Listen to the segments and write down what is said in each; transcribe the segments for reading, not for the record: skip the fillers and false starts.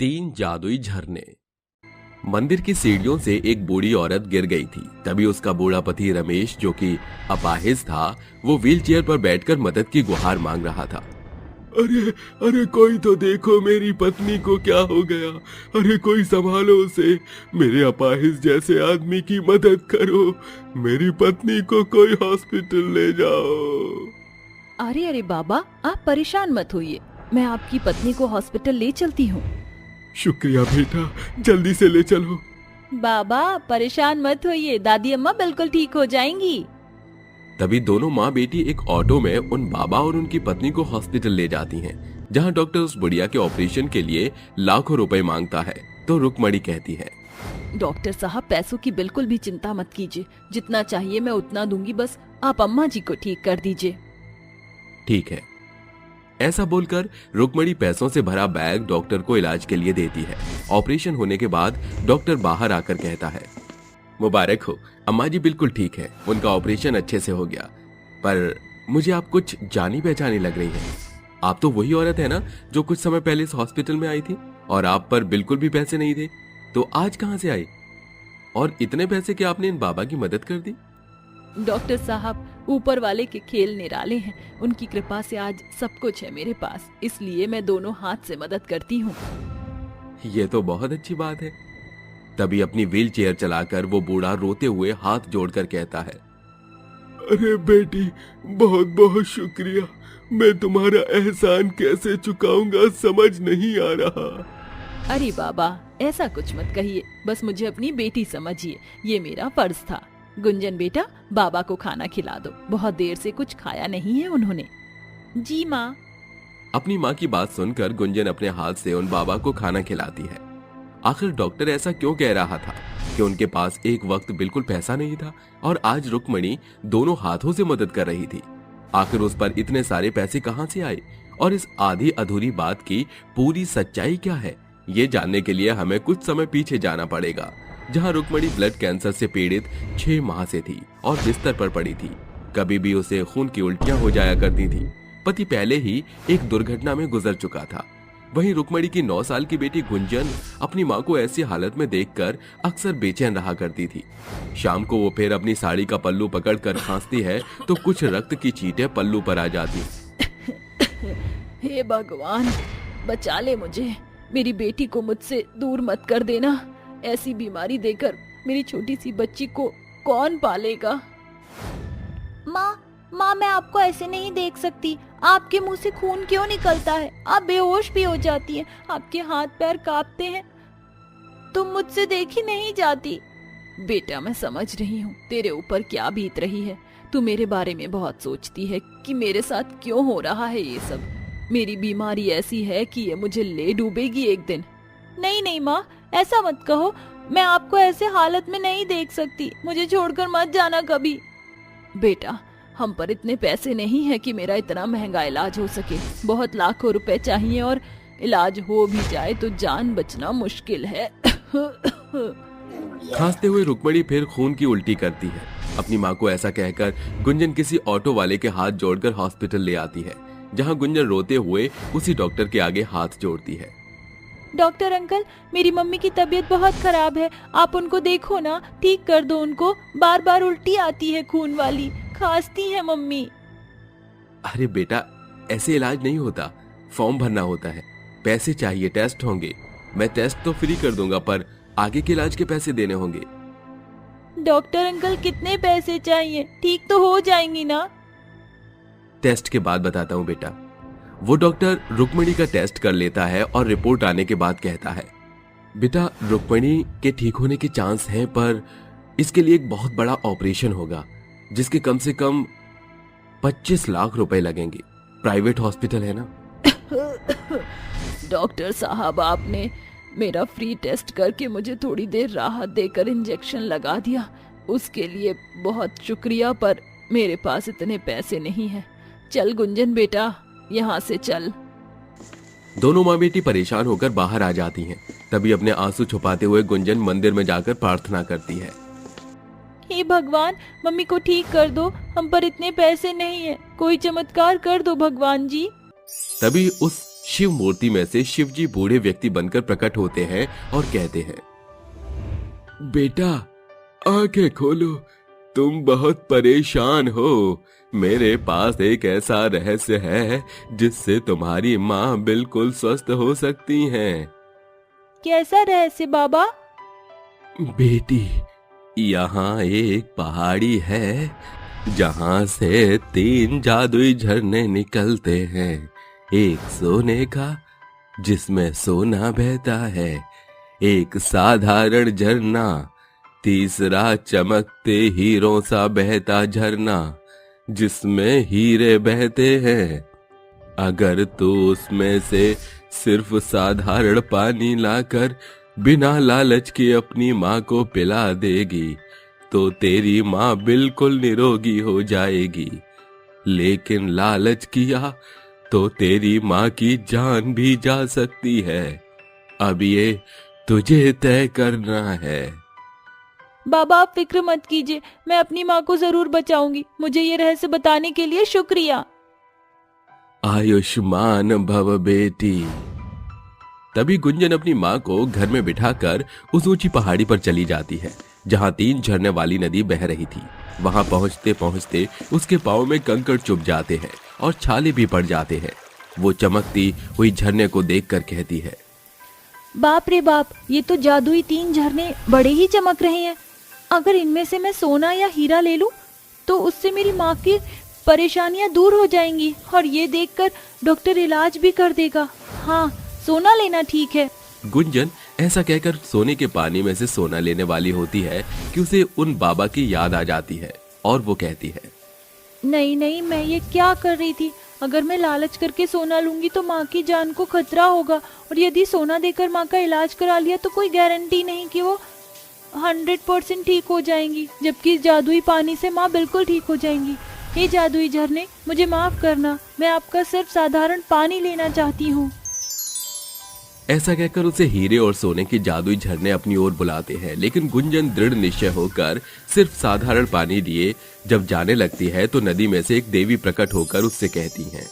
तीन जादुई झरने। मंदिर की सीढ़ियों से एक बूढ़ी औरत गिर गई थी। तभी उसका बूढ़ा पति रमेश, जो कि अपाहिज था, वो व्हीलचेयर पर बैठकर मदद की गुहार मांग रहा था। अरे अरे कोई तो देखो, मेरी पत्नी को क्या हो गया। अरे कोई संभालो उसे। मेरे अपाहिज जैसे आदमी की मदद करो। मेरी पत्नी को कोई हॉस्पिटल ले जाओ। अरे अरे बाबा, आप परेशान मत होइए, मैं आपकी पत्नी को हॉस्पिटल ले चलती हूँ। शुक्रिया बेटा, जल्दी से ले चलो। बाबा परेशान मत होइए, दादी अम्मा बिल्कुल ठीक हो जाएंगी। तभी दोनों माँ बेटी एक ऑटो में उन बाबा और उनकी पत्नी को हॉस्पिटल ले जाती हैं, जहाँ डॉक्टर उस बुढ़िया के ऑपरेशन के लिए लाखों रुपए मांगता है। तो रुक्मणी कहती है, डॉक्टर साहब पैसों की बिल्कुल भी चिंता मत कीजिए, जितना चाहिए मैं उतना दूंगी, बस आप अम्मा जी को ठीक कर दीजिए। ठीक है। ऐसा बोलकर रुक्मणी पैसों से भरा बैग डॉक्टर को इलाज के लिए देती है। ऑपरेशन होने के बाद डॉक्टर बाहर आकर कहता है, मुबारक हो, अम्मा जी बिल्कुल ठीक है, उनका ऑपरेशन अच्छे से हो गया। पर मुझे आप कुछ जानी पहचानी लग रही हैं। आप तो वही औरत है ना जो कुछ समय पहले इस हॉस्पिटल में आई थी, और आप पर बिल्कुल भी पैसे नहीं थे, तो आज कहां से आई? और इतने पैसे कि आपने इन बाबा की मदद कर दी? डॉक्टर साहब, ऊपर वाले के खेल निराले हैं, उनकी कृपा से आज सब कुछ है मेरे पास, इसलिए मैं दोनों हाथ से मदद करती हूँ। ये तो बहुत अच्छी बात है। तभी अपनी व्हील चेयर चलाकर वो बूढ़ा रोते हुए हाथ जोड़कर कहता है, अरे बेटी, बहुत बहुत शुक्रिया। मैं तुम्हारा एहसान कैसे चुकाऊंगा समझ नहीं आ रहा। अरे बाबा ऐसा कुछ मत कहिए, बस मुझे अपनी बेटी समझिए, ये मेरा फर्ज था। गुंजन बेटा, बाबा को खाना खिला दो, बहुत देर से कुछ खाया नहीं है उन्होंने। जी माँ। अपनी माँ की बात सुनकर गुंजन अपने हाथ से उन बाबा को खाना खिलाती है। आखिर डॉक्टर ऐसा क्यों कह रहा था कि उनके पास एक वक्त बिल्कुल पैसा नहीं था, और आज रुक्मणी दोनों हाथों से मदद कर रही थी। आखिर उस पर इतने सारे पैसे कहां से आए, और इस आधी अधूरी बात की पूरी सच्चाई क्या है, ये जानने के लिए हमें कुछ समय पीछे जाना पड़ेगा, जहां रुक्मणी ब्लड कैंसर से पीड़ित 6 माह से थी और बिस्तर पर पड़ी थी। कभी भी उसे खून की उल्टियां हो जाया करती थी। पति पहले ही एक दुर्घटना में गुजर चुका था। वहीं रुक्मणी की 9 साल की बेटी गुंजन अपनी माँ को ऐसी हालत में देखकर अक्सर बेचैन रहा करती थी। शाम को वो फिर अपनी साड़ी का पल्लू पकड़कर खांसती है तो कुछ रक्त की छींटें पल्लू पर आ जाती। हे भगवान, बचा ले मुझे, मेरी बेटी को मुझसे दूर मत कर देना। ऐसी बीमारी देकर मेरी छोटी सी बच्ची को कौन पालेगा। माँ, मैं आपको ऐसे नहीं देख सकती। आपके मुंह से खून क्यों निकलता है? आप बेहोश भी हो जाती हैं, आपके हाथ पैर कांपते हैं, तुम मुझसे देखी नहीं जाती। बेटा मैं समझ रही हूँ तेरे ऊपर क्या बीत रही है। तू मेरे बारे में बहुत सोचती है कि मेरे साथ क्यों हो रहा है ये सब। मेरी बीमारी ऐसी है कि ये मुझे ले डूबेगी एक दिन। नहीं माँ, ऐसा मत कहो, मैं आपको ऐसे हालत में नहीं देख सकती, मुझे छोड़कर मत जाना कभी। बेटा, हम पर इतने पैसे नहीं है कि मेरा इतना महंगा इलाज हो सके। बहुत लाखों रुपए चाहिए, और इलाज हो भी जाए तो जान बचना मुश्किल है। खांसते हुए रुक्मणी फिर खून की उल्टी करती है। अपनी माँ को ऐसा कहकर गुंजन किसी ऑटो वाले के हाथ जोड़कर हॉस्पिटल ले आती है, जहाँ गुंजन रोते हुए उसी डॉक्टर के आगे हाथ जोड़ती है। डॉक्टर अंकल, मेरी मम्मी की तबीयत बहुत खराब है, आप उनको देखो ना, ठीक कर दो उनको। बार बार उल्टी आती है खून वाली, खांसती है मम्मी। अरे बेटा, ऐसे इलाज नहीं होता, फॉर्म भरना होता है, पैसे चाहिए, टेस्ट होंगे। मैं टेस्ट तो फ्री कर दूंगा, पर आगे के इलाज के पैसे देने होंगे। डॉक्टर अंकल, कितने पैसे चाहिए? ठीक तो हो जाएंगी ना? टेस्ट के बाद बताता हूँ बेटा। वो डॉक्टर रुक्मणी का टेस्ट कर लेता है और रिपोर्ट आने के बाद कहता है, बेटा रुक्मणी के ठीक होने के चांस हैं, पर इसके लिए एक बहुत बड़ा ऑपरेशन होगा, जिसके कम से कम 25 लाख रुपए लगेंगे। प्राइवेट हॉस्पिटल है ना। डॉक्टर साहब, आपने मेरा फ्री टेस्ट करके मुझे थोड़ी देर राहत देकर इंजेक्शन लगा दिया, उसके लिए बहुत शुक्रिया, पर मेरे पास इतने पैसे नहीं हैं। चल गुंजन बेटा, यहाँ से चल। दोनों माँ बेटी परेशान होकर बाहर आ जाती हैं। तभी अपने आंसू छुपाते हुए गुंजन मंदिर में जाकर प्रार्थना करती है, हे भगवान, मम्मी को ठीक कर दो, हम पर इतने पैसे नहीं है, कोई चमत्कार कर दो भगवान जी। तभी उस शिव मूर्ति में से शिव जी बूढ़े व्यक्ति बनकर प्रकट होते हैं और कहते हैं, बेटा आंखें खोलो, तुम बहुत परेशान हो। मेरे पास एक ऐसा रहस्य है जिससे तुम्हारी माँ बिल्कुल स्वस्थ हो सकती हैं। कैसा रहस्य बाबा? बेटी, यहाँ एक पहाड़ी है जहाँ से 3 जादुई झरने निकलते हैं। एक सोने का जिसमें सोना बहता है, एक साधारण झरना, तीसरा चमकते हीरों सा बहता झरना जिसमें हीरे बहते हैं। अगर तू उसमें से सिर्फ साधारण पानी लाकर बिना लालच के अपनी माँ को पिला देगी तो तेरी माँ बिल्कुल निरोगी हो जाएगी। लेकिन लालच किया तो तेरी माँ की जान भी जा सकती है। अब ये तुझे तय करना है। बाबा आप फिक्र मत कीजिए, मैं अपनी माँ को जरूर बचाऊंगी। मुझे ये रहस्य बताने के लिए शुक्रिया। आयुष्मान भव बेटी। तभी गुंजन अपनी माँ को घर में बिठाकर उस ऊंची पहाड़ी पर चली जाती है जहाँ 3 झरने वाली नदी बह रही थी। वहां पहुंचते पहुंचते उसके पाँव में कंकड़ चुभ जाते हैं और छाले भी पड़ जाते हैं। वो चमकती हुई झरने को देखकर कहती है, बाप रे बाप, ये तो जादुई 3 झरने बड़े ही चमक रहे हैं। अगर इनमें से मैं सोना या हीरा ले लूं तो उससे मेरी माँ की परेशानियां दूर हो जाएंगी और ये देखकर डॉक्टर इलाज भी कर देगा। हाँ, सोना लेना ठीक है। गुंजन ऐसा कहकर सोने के पानी में से सोना लेने वाली होती है कि उसे उन बाबा की याद आ जाती है और वो कहती है, नहीं नहीं, मैं ये क्या कर रही थी। अगर मैं लालच करके सोना लूंगी तो माँ की जान को खतरा होगा, और यदि सोना देकर माँ का इलाज करा लिया तो कोई गारंटी नहीं कि वो 100% ठीक हो जाएंगी, जबकि जादुई पानी से माँ बिल्कुल ठीक हो जाएंगी। हे जादुई झरने, मुझे माफ करना, मैं आपका सिर्फ साधारण पानी लेना चाहती हूँ। ऐसा कहकर उसे हीरे और सोने के जादुई झरने अपनी ओर बुलाते हैं, लेकिन गुंजन दृढ़ निश्चय होकर सिर्फ साधारण पानी लिए जब जाने लगती है तो नदी में से एक देवी प्रकट होकर उससे कहती हैं,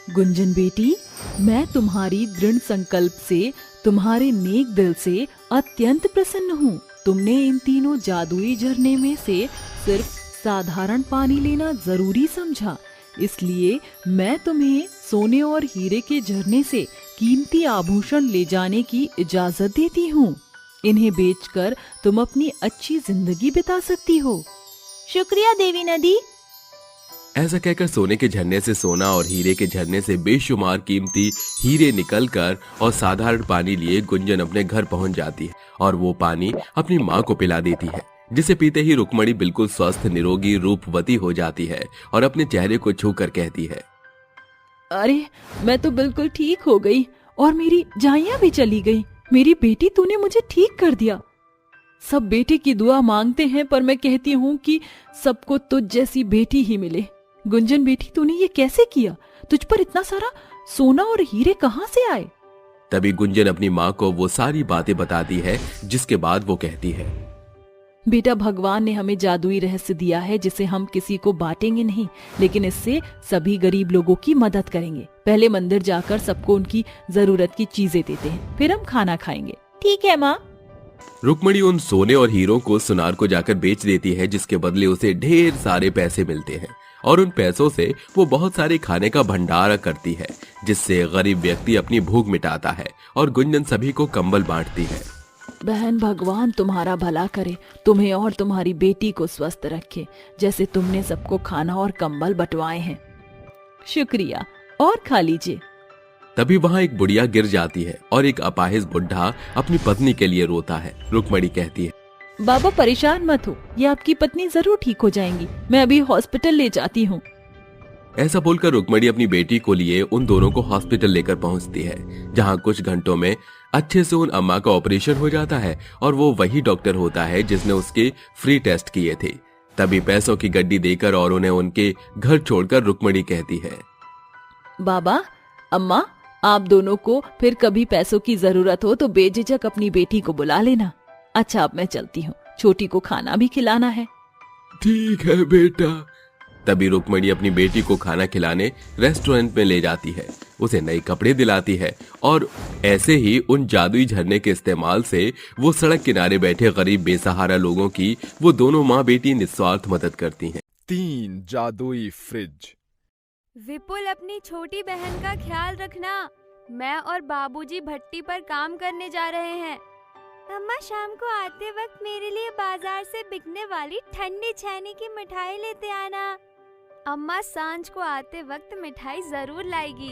गुंजन बेटी, मैं तुम्हारी दृढ़ संकल्प से, तुम्हारे नेक दिल से अत्यंत प्रसन्न हूँ। तुमने इन तीनों जादुई झरने में से सिर्फ साधारण पानी लेना जरूरी समझा, इसलिए मैं तुम्हें सोने और हीरे के झरने से कीमती आभूषण ले जाने की इजाजत देती हूँ। इन्हें बेचकर तुम अपनी अच्छी जिंदगी बिता सकती हो। शुक्रिया देवी नदी। ऐसा कहकर सोने के झरने से सोना और हीरे के झरने से बेशुमार कीमती हीरे निकलकर और साधारण पानी लिए गुंजन अपने घर पहुंच जाती है और वो पानी अपनी माँ को पिला देती है, जिसे पीते ही रुक्मणी बिल्कुल स्वस्थ, निरोगी, रूपवती हो जाती है और अपने चेहरे को छूकर कहती है, अरे मैं तो बिल्कुल ठीक हो गई और मेरी जाइयां भी चली गई। मेरी बेटी, तूने मुझे ठीक कर दिया। सब बेटे की दुआ मांगते हैं, पर मैं कहती हूँ कि सबको तुझ जैसी बेटी ही मिले। गुंजन बेटी, तूने ये कैसे किया? तुझ पर इतना सारा सोना और हीरे कहाँ से आए? तभी गुंजन अपनी माँ को वो सारी बातें बताती है, जिसके बाद वो कहती है, बेटा, भगवान ने हमें जादुई रहस्य दिया है जिसे हम किसी को बांटेंगे नहीं, लेकिन इससे सभी गरीब लोगों की मदद करेंगे। पहले मंदिर जाकर सबको उनकी जरूरत की चीजें देते हैं, फिर हम खाना खाएंगे। ठीक है माँ। रुक्मणी उन सोने और हीरों को सुनार को जाकर बेच देती है, जिसके बदले उसे ढेर सारे पैसे मिलते हैं और उन पैसों से वो बहुत सारे खाने का भंडारा करती है, जिससे गरीब व्यक्ति अपनी भूख मिटाता है और गुंजन सभी को कंबल बांटती है। बहन, भगवान तुम्हारा भला करे, तुम्हें और तुम्हारी बेटी को स्वस्थ रखे, जैसे तुमने सबको खाना और कंबल बंटवाए हैं। शुक्रिया, और खा लीजिए। तभी वहाँ एक बुढ़िया गिर जाती है और एक अपाहिज बुढ़ा अपनी पत्नी के लिए रोता है। रुक्मणी कहती है, बाबा परेशान मत हो, ये आपकी पत्नी जरूर ठीक हो जाएंगी। मैं अभी हॉस्पिटल ले जाती हूँ। ऐसा बोलकर रुक्मणी अपनी बेटी को लिए उन दोनों को हॉस्पिटल लेकर पहुंचती है, जहां कुछ घंटों में अच्छे से उन अम्मा का ऑपरेशन हो जाता है और वो वही डॉक्टर होता है जिसने उसके फ्री टेस्ट किए थे। तभी पैसों की गड्डी देकर और उन्हें उनके घर छोड़कर रुक्मणी कहती है, बाबा, अम्मा, आप दोनों को फिर कभी पैसों की जरूरत हो तो बेझिझक अपनी बेटी को बुला लेना। अच्छा, अब मैं चलती हूँ, छोटी को खाना भी खिलाना है। ठीक है बेटा, तभी रुक्मणी अपनी बेटी को खाना खिलाने रेस्टोरेंट में ले जाती है, उसे नए कपड़े दिलाती है और ऐसे ही उन जादुई झरने के इस्तेमाल से वो सड़क किनारे बैठे गरीब बेसहारा लोगों की वो दोनों माँ बेटी निस्वार्थ मदद करती हैं। 3 जादुई फ्रिज। विपुल, अपनी छोटी बहन का ख्याल रखना। मैं और बाबूजी भट्टी पर काम करने जा रहे हैं। अम्मा, शाम को आते वक्त मेरे लिए बाजार से बिकने वाली ठंडी छेने की मिठाई लेते आना। अम्मा सांझ को आते वक्त मिठाई जरूर लाएगी।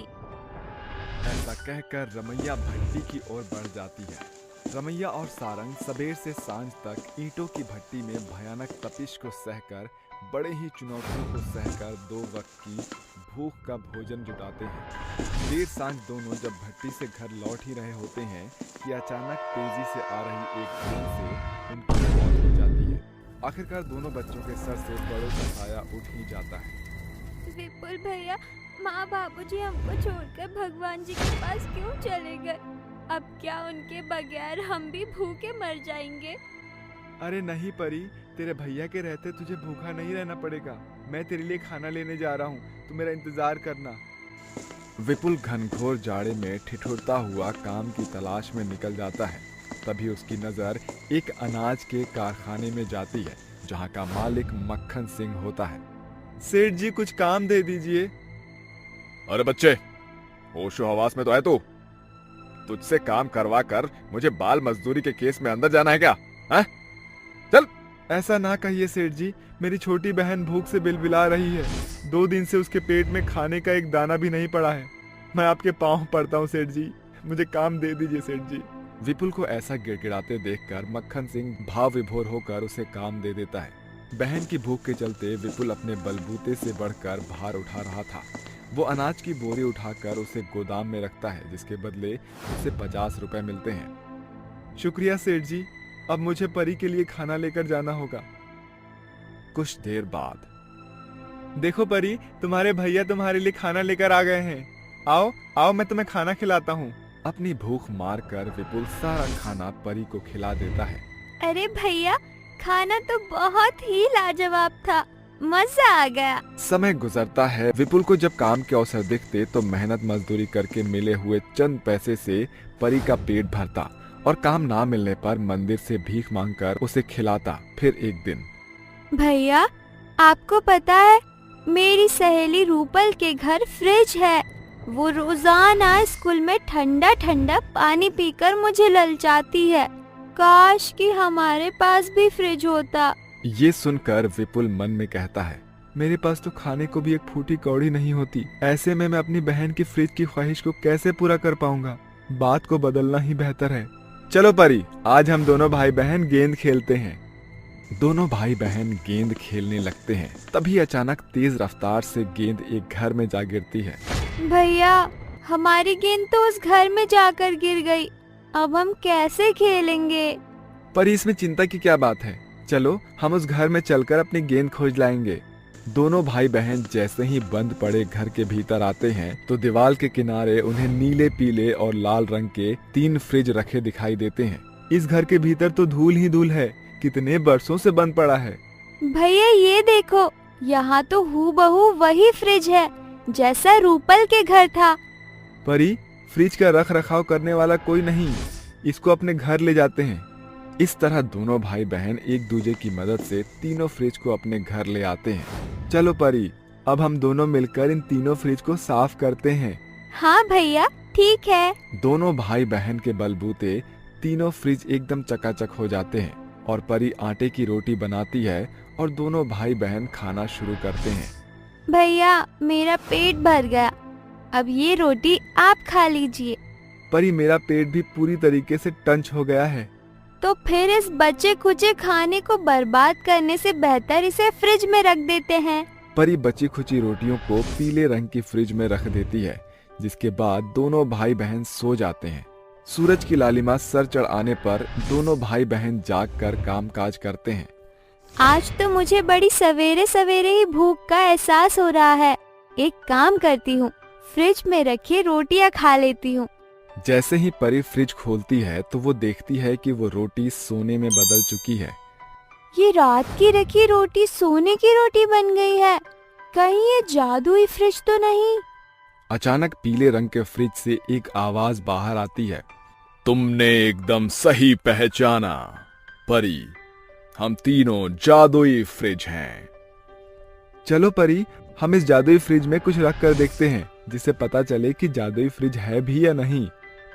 ऐसा कहकर रमैया भट्टी की ओर बढ़ जाती है। रमैया और सारंग सबेर से सांझ तक ईंटों की भट्टी में भयानक तपिश को सहकर, बड़े ही चुनौतियों को सहकर 2 वक्त की भूख का भोजन जुटाते हैं। देर सांझ दोनों जब भट्टी से घर लौट ही रहे होते हैं कि अचानक तेजी से आ रही एक ट्रेन से उनकी मौत हो जाती है। आखिरकार दोनों बच्चों के सर से बड़ों का साया उठ ही जाता है। विपुल भैया, माँ बाबूजी हमको छोड़कर भगवान जी के पास क्यों चले गए? अब क्या उनके बगैर हम भी भूखे मर जाएंगे? अरे नहीं परी, तेरे भैया के रहते तुझे भूखा नहीं रहना पड़ेगा। मैं तेरे लिए खाना लेने जा रहा हूँ, तू मेरा इंतजार करना। विपुल घनघोर जाड़े में ठिठुरता हुआ काम की तलाश में निकल जाता है। तभी उसकी नजर एक अनाज के कारखाने में जाती है, जहाँ का मालिक मक्खन सिंह होता है। सेठ जी, कुछ काम दे दीजिए। अरे बच्चे, होशो हवास में तो है तू? तुझसे काम करवा कर मुझे बाल मजदूरी के केस में अंदर जाना है क्या? है? चल। ऐसा ना कहिए सेठ जी, मेरी छोटी बहन भूख से बिलबिला रही है। 2 दिन से उसके पेट में खाने का एक दाना भी नहीं पड़ा है। मैं आपके पाँव पड़ता हूँ सेठ जी, मुझे काम दे दीजिए सेठ जी। विपुल को ऐसा गिड़गिड़ाते देखकर मक्खन सिंह भाव विभोर होकर उसे काम दे देता है। बहन की भूख के चलते विपुल अपने बलबूते से बढ़कर भार उठा रहा था। वो अनाज की बोरी उठाकर उसे गोदाम में रखता है, जिसके बदले उसे 50 रुपए मिलते हैं। शुक्रिया सेठ जी, अब मुझे परी के लिए खाना लेकर जाना होगा। कुछ देर बाद, देखो परी, तुम्हारे भैया तुम्हारे लिए खाना लेकर आ गए हैं। आओ आओ, मैं तुम्हें खाना खिलाता हूँ। अपनी भूख मार कर विपुल सारा खाना परी को खिला देता है। अरे भैया, खाना तो बहुत ही लाजवाब था, मजा आ गया। समय गुजरता है। विपुल को जब काम के अवसर दिखते तो मेहनत मजदूरी करके मिले हुए चंद पैसे से परी का पेट भरता और काम ना मिलने पर मंदिर से भीख मांगकर उसे खिलाता। फिर एक दिन, भैया, आपको पता है मेरी सहेली रूपल के घर फ्रिज है। वो रोजाना स्कूल में ठंडा ठंडा पानी पीकर मुझे ललचाती है। काश कि हमारे पास भी फ्रिज होता। ये सुनकर विपुल मन में कहता है, मेरे पास तो खाने को भी एक फूटी कौड़ी नहीं होती। ऐसे में मैं अपनी बहन की फ्रिज की ख्वाहिश को कैसे पूरा कर पाऊंगा? बात को बदलना ही बेहतर है। चलो परी, आज हम दोनों भाई बहन गेंद खेलते हैं। दोनों भाई बहन गेंद खेलने लगते हैं। तभी अचानक तेज रफ्तार से गेंद एक घर में जा गिरती है। भैया, हमारी गेंद तो उस घर में जाकर गिर गई। अब हम कैसे खेलेंगे? परी, इसमें चिंता की क्या बात है? चलो हम उस घर में चलकर अपनी गेंद खोज लाएंगे। दोनों भाई बहन जैसे ही बंद पड़े घर के भीतर आते हैं तो दीवार के किनारे उन्हें नीले, पीले और लाल रंग के 3 फ्रिज रखे दिखाई देते हैं। इस घर के भीतर तो धूल ही धूल है, कितने बरसों से बंद पड़ा है। भैया ये देखो, यहाँ तो हूबहू वही फ्रिज है जैसा रूपल के घर था। परी, फ्रिज का रख रखाव करने वाला कोई नहीं, इसको अपने घर ले जाते हैं। इस तरह दोनों भाई बहन एक दूसरे की मदद से तीनों फ्रिज को अपने घर ले आते हैं। चलो परी, अब हम दोनों मिलकर इन तीनों फ्रिज को साफ करते हैं। हाँ भैया, ठीक है। दोनों भाई बहन के बलबूते तीनों फ्रिज एकदम चकाचक हो जाते हैं और परी आटे की रोटी बनाती है और दोनों भाई बहन खाना शुरू करते हैं। भैया, मेरा पेट भर गया, अब ये रोटी आप खा लीजिए। परी, मेरा पेट भी पूरी तरीके से टंच हो गया है। तो फिर इस बचे खुचे खाने को बर्बाद करने से बेहतर इसे फ्रिज में रख देते हैं। परी बची खुची रोटियों को पीले रंग की फ्रिज में रख देती है, जिसके बाद दोनों भाई बहन सो जाते हैं। सूरज की लालिमा सर चढ़ आने पर दोनों भाई बहन जाग कर काम काज करते हैं। आज तो मुझे बड़ी सवेरे सवेरे ही भूख का एहसास हो रहा है। एक काम करती हूँ, फ्रिज में रखी रोटियाँ खा लेती हूँ। जैसे ही परी फ्रिज खोलती है तो वो देखती है कि वो रोटी सोने में बदल चुकी है। ये रात की रखी रोटी सोने की रोटी बन गई है। कहीं ये जादुई फ्रिज तो नहीं? अचानक पीले रंग के फ्रिज से एक आवाज बाहर आती है। तुमने एकदम सही पहचाना परी, हम तीनों जादुई फ्रिज हैं। चलो परी, हम इस जादुई फ्रिज में कुछ रख कर देखते हैं, जिससे पता चले कि जादुई फ्रिज है भी या नहीं।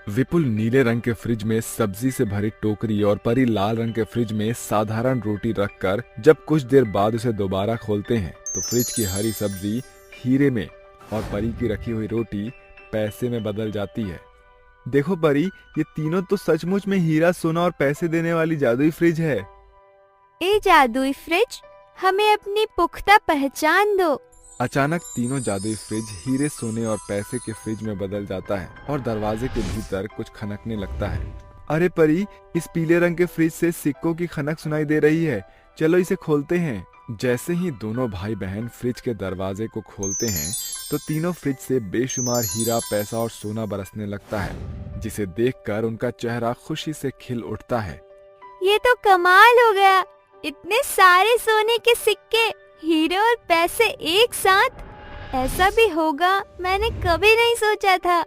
विपुल नीले रंग के फ्रिज में सब्जी से भरी टोकरी और परी लाल रंग के फ्रिज में साधारण रोटी रखकर जब कुछ देर बाद उसे दोबारा खोलते हैं तो फ्रिज की हरी सब्जी हीरे में और परी की रखी हुई रोटी पैसे में बदल जाती है। देखो परी, ये तीनों तो सचमुच में हीरा, सोना और पैसे देने वाली जादुई फ्रिज है। ए जादुई फ्रिज, हमें अपनी पुख्ता पहचान दो। अचानक तीनों जादुई फ्रिज हीरे, सोने और पैसे के फ्रिज में बदल जाता है और दरवाजे के भीतर कुछ खनकने लगता है। अरे परी, इस पीले रंग के फ्रिज से सिक्कों की खनक सुनाई दे रही है, चलो इसे खोलते हैं। जैसे ही दोनों भाई बहन फ्रिज के दरवाजे को खोलते हैं तो तीनों फ्रिज से बेशुमार हीरा, पैसा और सोना बरसने लगता है, जिसे देखकर उनका चेहरा खुशी से खिल उठता है। ये तो कमाल हो गया, इतने सारे सोने के सिक्के, हीरे और पैसे एक साथ, ऐसा भी होगा मैंने कभी नहीं सोचा था।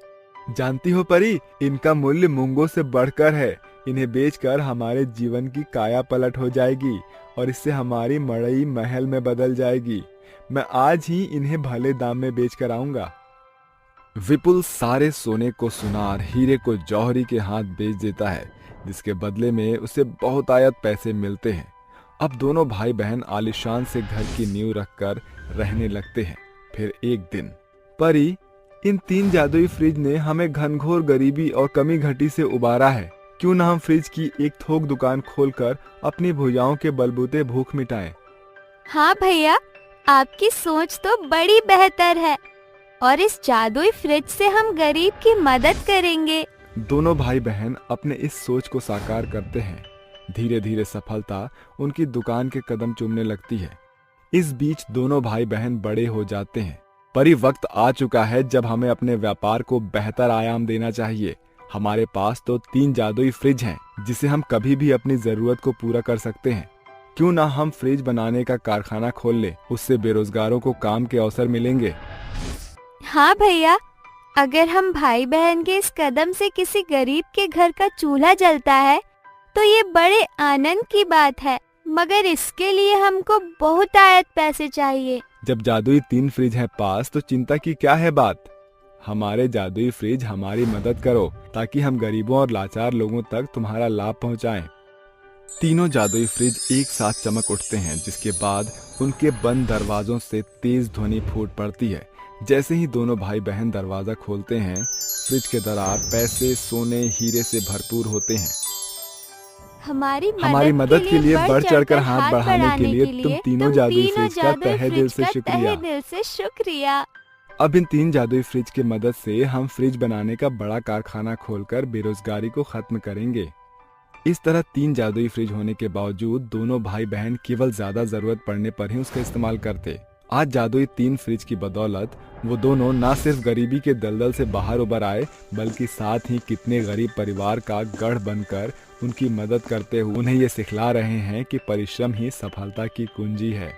जानती हो परी, इनका मूल्य मूंगों से बढ़कर है। इन्हें बेचकर हमारे जीवन की काया पलट हो जाएगी और इससे हमारी मड़ई महल में बदल जाएगी। मैं आज ही इन्हें भले दाम में बेच कर आऊंगा। विपुल सारे सोने को सुनार, हीरे को जौहरी के हाथ बेच देता है, जिसके बदले में उसे बहुत आयत पैसे मिलते हैं। अब दोनों भाई बहन आलीशान से घर की नींव रखकर रहने लगते हैं। फिर एक दिन, परी, इन तीन जादुई फ्रिज ने हमें घनघोर गरीबी और कमी घटी से उबारा है। क्यों ना हम फ्रिज की एक थोक दुकान खोलकर अपनी भुजाओं के बलबूते भूख मिटाएं। हाँ भैया, आपकी सोच तो बड़ी बेहतर है और इस जादुई फ्रिज से हम गरीब की मदद करेंगे। दोनों भाई बहन अपने इस सोच को साकार करते हैं। धीरे धीरे सफलता उनकी दुकान के कदम चूमने लगती है। इस बीच दोनों भाई बहन बड़े हो जाते हैं। परी, वक्त आ चुका है जब हमें अपने व्यापार को बेहतर आयाम देना चाहिए। हमारे पास तो 3 जादुई फ्रिज हैं, जिसे हम कभी भी अपनी जरूरत को पूरा कर सकते हैं। क्यों ना हम फ्रिज बनाने का कारखाना खोल ले, उससे बेरोजगारों को काम के अवसर मिलेंगे। हाँ भैया, अगर हम भाई बहन के इस कदम से किसी गरीब के घर का चूल्हा जलता है तो ये बड़े आनंद की बात है, मगर इसके लिए हमको बहुत आयत पैसे चाहिए। जब जादुई 3 फ्रिज हैं पास तो चिंता की क्या है बात। हमारे जादुई फ्रिज हमारी मदद करो ताकि हम गरीबों और लाचार लोगों तक तुम्हारा लाभ पहुंचाएं। तीनों जादुई फ्रिज एक साथ चमक उठते हैं, जिसके बाद उनके बंद दरवाजों से तेज ध्वनि फूट पड़ती है। जैसे ही दोनों भाई बहन दरवाजा खोलते हैं, फ्रिज के दरार पैसे, सोने, हीरे से भरपूर होते हैं। हमारी मदद के लिए बढ़ चढ़कर हाथ बढ़ाने के लिए तुम तीनों जादुई फ्रिज का तहे दिल से शुक्रिया। अब इन 3 जादुई फ्रिज की मदद से हम फ्रिज बनाने का बड़ा कारखाना खोलकर बेरोजगारी को खत्म करेंगे। इस तरह 3 जादुई फ्रिज होने के बावजूद दोनों भाई बहन केवल ज्यादा जरूरत पड़ने पर ही उसका इस्तेमाल करते। आज जादुई 3 फ्रिज की बदौलत वो दोनों ना सिर्फ गरीबी के दलदल से बाहर उबर आए, बल्कि साथ ही कितने गरीब परिवार का गढ़ बनकर उनकी मदद करते हुए उन्हें ये सिखला रहे हैं कि परिश्रम ही सफलता की कुंजी है।